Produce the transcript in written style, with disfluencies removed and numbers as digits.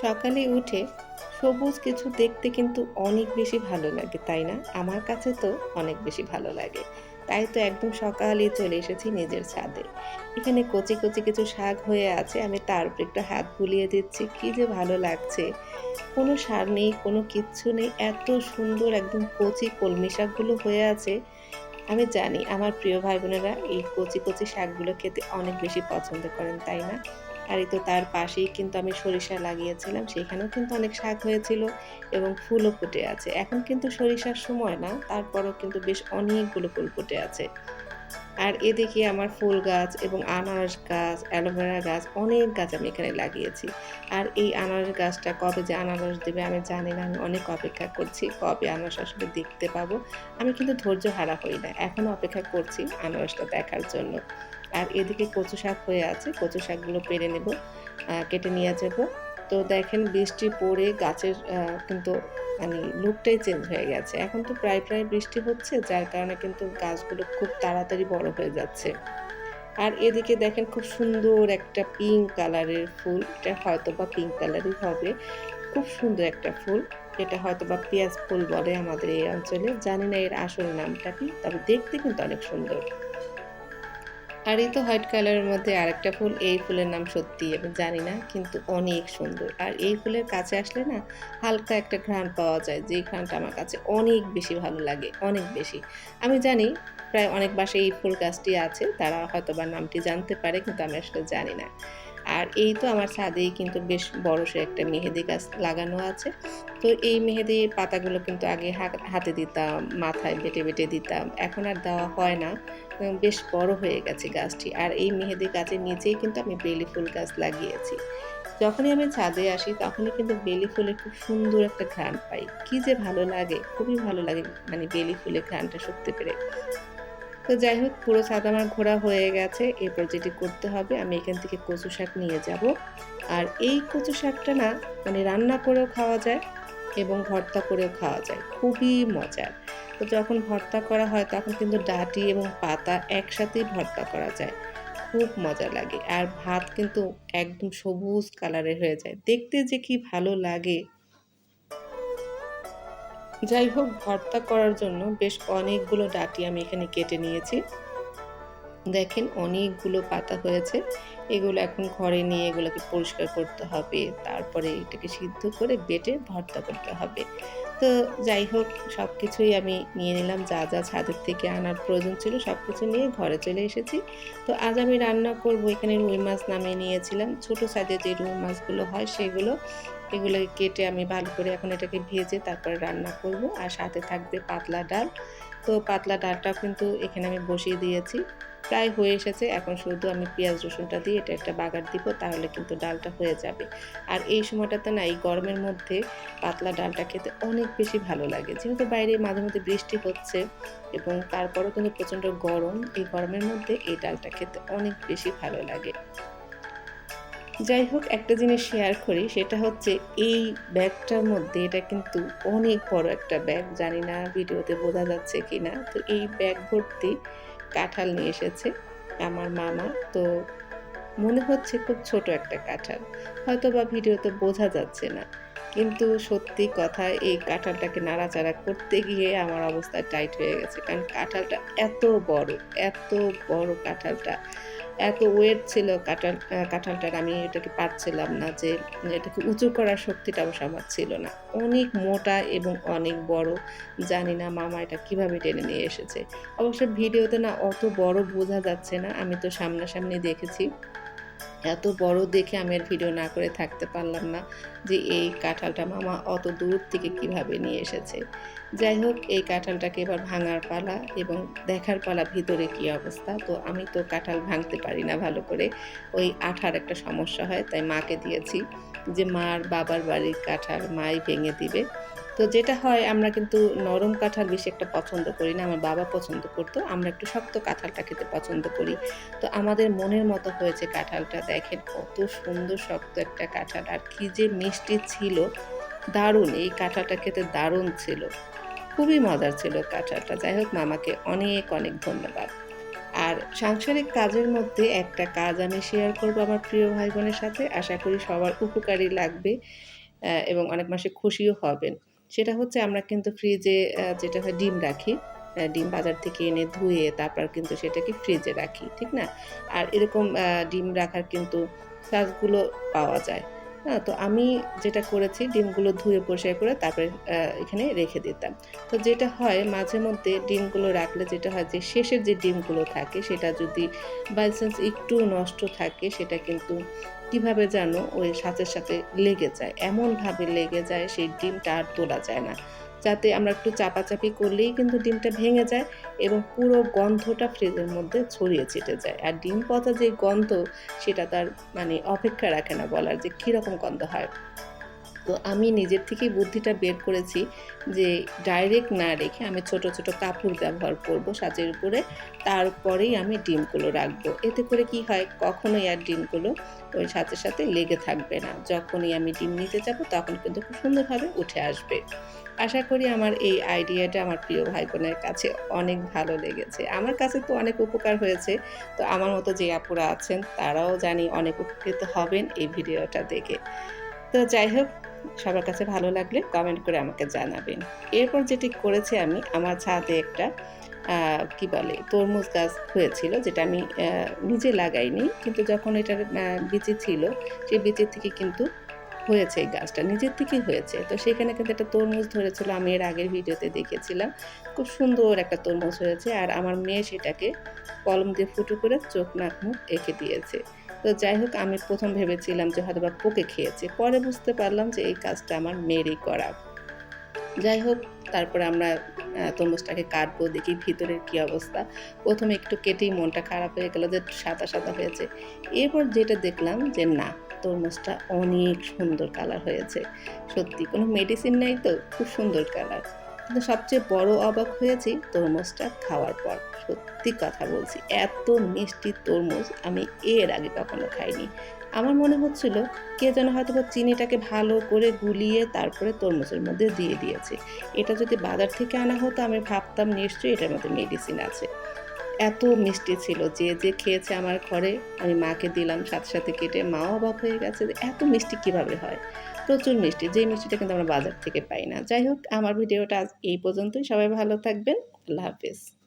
সকালে উঠে সবুজ কিছু দেখতে কিন্তু অনেক বেশি ভালো লাগে, তাই না? আমার কাছে তো অনেক বেশি ভালো লাগে। তাই তো একদম সকালেই চলে এসেছি নিজের ছাদে। এখানে কচি, কচি কিছু শাক হয়ে আছে। আমি তার উপরে একটু হাত বুলিয়ে দিচ্ছি। কি যে ভালো লাগছে! কোনো সার নেই, কোনো কিচ্ছু নেই। এত সুন্দর একদম কচি কলমি শাকগুলো হয়ে আছে। আমি জানি আমার প্রিয় ভাই-বোনেরা এই কচি, কচি শাকগুলো খেতে অনেক বেশি পছন্দ করেন, তাই না? আর এই তো তার পাশেই কিন্তু আমি সরিষা লাগিয়েছিলাম। সেখানেও কিন্তু অনেক শাক হয়েছিল এবং ফুলও ফুটে আছে। এখন কিন্তু সরিষার সময় না, তারপরেও কিন্তু বেশ অনেকগুলো ফুল ফুটে আছে। আর এদিকে আমার ফুল গাছ এবং আনারস গাছ, অ্যালোভেরা গাছ, অনেক গাছ আমি এখানে লাগিয়েছি। আর এই আনারস গাছটা কবে যে আনারস দেবে আমি জানি না। আমি অনেক অপেক্ষা করছি। কবে আনারস আসলে দেখতে পাবো। আমি কিন্তু ধৈর্য হারা হই না। এখনো অপেক্ষা করছি আনারসটা দেখার জন্য। আর এদিকে কচু শাক হয়ে আছে। কচু শাকগুলো পেড়ে নেব, কেটে নিয়ে যাব। তো দেখেন বৃষ্টি পড়ে গাছের কিন্তু মানে লুকটাই চেঞ্জ হয়ে গেছে। এখন তো প্রায় বৃষ্টি হচ্ছে, যার কারণে কিন্তু গাছগুলো খুব তাড়াতাড়ি বড় হয়ে যাচ্ছে। আর এদিকে দেখেন খুব সুন্দর একটা পিঙ্ক কালারের ফুল। এটা হয়তোবা পিঙ্ক কালারই হবে। খুব সুন্দর একটা ফুল। এটা হয়তোবা পেঁয়াজ ফুল বলে আমাদের এই অঞ্চলে। জানি না এর আসল নামটা কি। তবে দেখতে কিন্তু অনেক সুন্দর। আর এই তো হোয়াইট কালারের মধ্যে আরেকটা ফুল। এই ফুলের নাম সত্যিই আমি জানি না, কিন্তু অনেক সুন্দর। আর এই ফুলের কাছে আসলে না হালকা একটা ঘ্রাণ পাওয়া যায়, যেই ঘ্রাণটা আমার কাছে অনেক বেশি ভালো লাগে, অনেক বেশি। আমি জানি প্রায় অনেক বাসায় এই ফুল গাছটি আছে, তারা হয়তোবা নামটি জানতে পারে, কিন্তু আমি আসলে জানি না। আর এই তো আমার ছাদেই কিন্তু বেশ বড়সড় একটা মেহেদি গাছ লাগানো আছে। তো এই মেহেদির পাতাগুলো কিন্তু আগে হাতে দিতাম, মাথায় বেটে দিতাম। এখন আর দেওয়া হয় না। বেশ বড় হয়ে গেছে গাছটি। আর এই মেহেদি গাছের নিচেই কিন্তু আমি বেলি ফুল গাছ লাগিয়েছি। যখনই আমি ছাদে আসি তখনই কিন্তু বেলি ফুলের খুব সুন্দর একটা ঘ্রাণ পাই। কি যে ভালো লাগে, খুবই ভালো লাগে মানে বেলি ফুলের ঘ্রাণটা শুঁকতে পেরে। তো যাই হোক পুরো ছাদ আমার ঘোরা হয়ে গেছে। এরপর যেটি করতে হবে আমি এখান থেকে কচু শাক নিয়ে যাব। আর এই কচু শাকটা না মানে রান্না করেও খাওয়া যায় এবং ভর্তা করেও খাওয়া যায়। খুবই মজার। তো যখন ভর্তা করা হয় তখন কিন্তু ডাঁটি এবং পাতা একসাথেই ভর্তা করা যায়। খুব মজা লাগে। আর ভাত কিন্তু একদম সবুজ কালারের হয়ে যায়। দেখতে যে কি ভালো লাগে! যাই হোক ভর্তা করার জন্য বেশ অনেকগুলো ডাঁটি আমি এখানে কেটে নিয়েছি। দেখেন অনেকগুলো পাতা হয়েছে। এগুলো এখন ঘরে নিয়ে এগুলোকে পরিষ্কার করতে হবে। তারপরে এটাকে সিদ্ধ করে বেটে ভর্তা করতে হবে। তো যাই হোক সবকিছুই আমি নিয়ে নিলাম, যা ছাদের থেকে আনার প্রয়োজন ছিল সবকিছু নিয়ে ঘরে চলে এসেছি। তো আজ আমি রান্না করব, এখানে রুই মাছ নামিয়ে নিয়েছিলাম। ছোট সাইজের যে রুই মাছগুলো হয় সেগুলো। এগুলোকে কেটে আমি ভালো করে এখন এটাকে ভেজে তারপরে রান্না করব। আর সাথে থাকবে পাতলা ডাল। তো পাতলা ডালটাও কিন্তু এখানে আমি বসিয়ে দিয়েছি। প্রায় হয়ে এসেছে। এখন শুধু আমি পেঁয়াজ রসুনটা দিয়ে এটা একটা বাগার দিব, তাহলে কিন্তু ডালটা হয়ে যাবে। আর এই সময়টাতে না এই গরমের মধ্যে পাতলা ডালটা খেতে অনেক বেশি ভালো লাগে। যেহেতু বাইরে মাঝে মধ্যে বৃষ্টি হচ্ছে এবং তারপরেও কিন্তু প্রচণ্ড গরম। এই গরমের মধ্যে এই ডালটা খেতে অনেক বেশি ভালো লাগে। যাই হোক একটা জিনিস শেয়ার করি, সেটা হচ্ছে এই ব্যাগটার মধ্যে এটা কিন্তু অনেক বড় একটা ব্যাগ। জানি না ভিডিওতে বোঝা যাচ্ছে কিনা। তো এই ব্যাগ ভর্তি কাঁঠাল নিয়ে এসেছে আমার মামা। তো মনে হচ্ছে খুব ছোট একটা কাঁঠাল। হয়তোবা ভিডিওতে বোঝা যাচ্ছে না। কিন্তু সত্যি কথা এই কাঁঠালটাকে নাড়াচাড়া করতে গিয়ে আমার অবস্থা টাইট হয়ে গেছে। কারণ কাঁঠালটা বড়, এত বড় কাঁঠালটা। এত ওয়েট ছিল কাঁঠালটার, আমি এটাকে পারছিলাম না যে এটাকে উঁচু করার শক্তিটা অবশ্য আমার ছিল না। অনেক মোটা এবং অনেক বড়। জানি না মামা এটা কিভাবে টেনে নিয়ে এসেছে। অবশ্য ভিডিওতে না অত বড় বোঝা যাচ্ছে না। আমি তো সামনাসামনি দেখেছি। এত বড় দেখে আমি আর ভিডিও না করে থাকতে পারলাম না যে এই কাঁঠালটা মামা অত দূর থেকে কিভাবে নিয়ে এসেছে। যাই হোক এই কাঁঠালটাকে এবার ভাঙার পালা এবং দেখার পালা ভিতরে কি অবস্থা। তো আমি তো কাঁঠাল ভাঙতে পারি না ভালো করে। ওই আঠার একটা সমস্যা হয়, তাই মাকে দিয়েছি যে মার বাবার বাড়ির কাঁঠাল মাই ভেঙে দিবে। তো যেটা হয় আমরা কিন্তু নরম কাঁঠাল বেশি একটা পছন্দ করি না। আমার বাবা পছন্দ করত। আমরা একটু শক্ত কাঁঠালটা খেতে পছন্দ করি। তো আমাদের মনের মতো হয়েছে কাঁঠালটা। দেখেন কত সুন্দর শক্ত একটা কাঁঠাল। আর কি যে মিষ্টি ছিল! দারুণ! এই কাঁঠালটা খেতে দারুণ ছিল। খুবই মজার ছিল কাঁঠালটা। যাই হোক মামাকে অনেক ধন্যবাদ। আর সাংসারিক কাজের মধ্যে একটা কাজ আমি শেয়ার করব আমার প্রিয় ভাই বোনের সাথে। আশা করি সবার উপকারী লাগবে এবং অনেক মাসে খুশিও হবেন। সেটা হচ্ছে আমরা কিন্তু ফ্রিজে যেটা হয় ডিম রাখি। ডিম বাজার থেকে এনে ধুয়ে তারপর কিন্তু সেটাকে ফ্রিজে রাখি। ঠিক না? আর এরকম ডিম রাখার কিন্তু ছাঁচগুলো পাওয়া যায়। তো আমি যেটা করেছি ডিমগুলো ধুয়ে পরিষ্কার করে তারপরে এখানে রেখে দিতাম। তো যেটা হয় মাঝে মধ্যে ডিমগুলো রাখলে যেটা হয় যে শেষের যে ডিমগুলো থাকে সেটা যদি বাই চান্স একটু নষ্ট থাকে সেটা কিন্তু কিভাবে যেন ওই ছাঁচের সাথে লেগে যায়। এমনভাবে লেগে যায় সেই ডিমটা আর তোলা যায় না। যাতে আমরা একটু চাপাচাপি করলেই কিন্তু ডিমটা ভেঙে যায় এবং পুরো গন্ধটা ফ্রিজের মধ্যে ছড়িয়ে ছিটে যায়। আর ডিম পচা যে গন্ধ সেটা তার মানে অপেক্ষা রাখে না বলার যে কীরকম গন্ধ হয়। তো আমি নিজের থেকেই বুদ্ধিটা বের করেছি যে ডাইরেক্ট না রেখে আমি ছোট, ছোট কাপড় ব্যবহার করব ছাঁচের উপরে। তারপরেই আমি ডিমগুলো রাখবো। এতে করে কি হয় কখনোই আর ডিমগুলো ওই ছাঁচের সাথে লেগে থাকবে না। যখনই আমি ডিম নিতে যাব তখন কিন্তু খুব সুন্দরভাবে উঠে আসবে। আশা করি আমার এই আইডিয়াটা আমার প্রিয় ভাই বোনের কাছে অনেক ভালো লেগেছে। আমার কাছে তো অনেক উপকার হয়েছে। তো আমার মতো যে আপুরা আছেন তারাও জানি অনেক উপকৃত হবেন এই ভিডিওটা দেখে। তো যাই হোক, সবার কাছে ভালো লাগলে কমেন্ট করে আমাকে জানাবেন। এরপর যেটি করেছি আমি, আমার ছাদে একটা আ কি বলে? তরমুজ গাছ হয়েছিল যেটা আমি নিজে লাগাইনি। কিন্তু যখন এটার বিচি ছিল, সেই বিচির থেকে কিন্তু হয়েছে এই গাছটা। নিজের থেকেই হয়েছে। তো সেখানে কিন্তু একটা তরমুজ ধরেছিল। আমি এর আগের ভিডিওতে দেখেছিলাম। খুব সুন্দর একটা তরমুজ হয়েছে। আর আমার মেয়ে সেটাকে কলম দিয়ে ফুটো করে চোখ, নাক, মুখ এঁকে দিয়েছে। তো যাই হোক আমি ১ম ভেবেছিলাম যে হয়তোবা পোকে খেয়েছে। পরে বুঝতে পারলাম যে এই কাজটা আমার মেয়েরই করা। যাই হোক তারপরে আমরা তরমুজটাকে কাটবো, দেখি ভিতরের কি অবস্থা। ১ম এ একটু কেটেই মনটা খারাপ হয়ে গেল যে সাদা, সাদা হয়েছে। এরপর যেটা দেখলাম যে না, তরমুজটা অনেক সুন্দর কালার হয়েছে। সত্যি কোনো মেডিসিন নাই তো, খুব সুন্দর কালার। কিন্তু সবচেয়ে বড় অবাক হয়েছি তরমুজটা খাওয়ার পর। সত্যি কথা বলছি, এত মিষ্টি তরমুজ আমি এর আগে কখনো খাইনি। আমার মনে হচ্ছিল কে যেন হয়তোবা চিনিটাকে ভালো করে গুলিয়ে তারপরে তরমুজের মধ্যে দিয়ে দিয়েছে। এটা যদি বাজার থেকে আনা হতো আমি ভাবতাম নিশ্চয়ই এটার মধ্যে মেডিসিন আছে। এত মিষ্টি ছিল যে খেয়েছে আমার ঘরে আমি মাকে দিলাম সাথে, সাথে কেটে মাও অবাক হয়ে গেছে যে এত মিষ্টি কিভাবে হয়? প্রচুর মিষ্টি, যে মিষ্টিটা কিন্তু আমরা বাজার থেকে পাই না। যাই হোক আমার ভিডিওটা আজ এই পর্যন্তই। সবাই ভালো থাকবেন। আল্লাহ হাফেজ।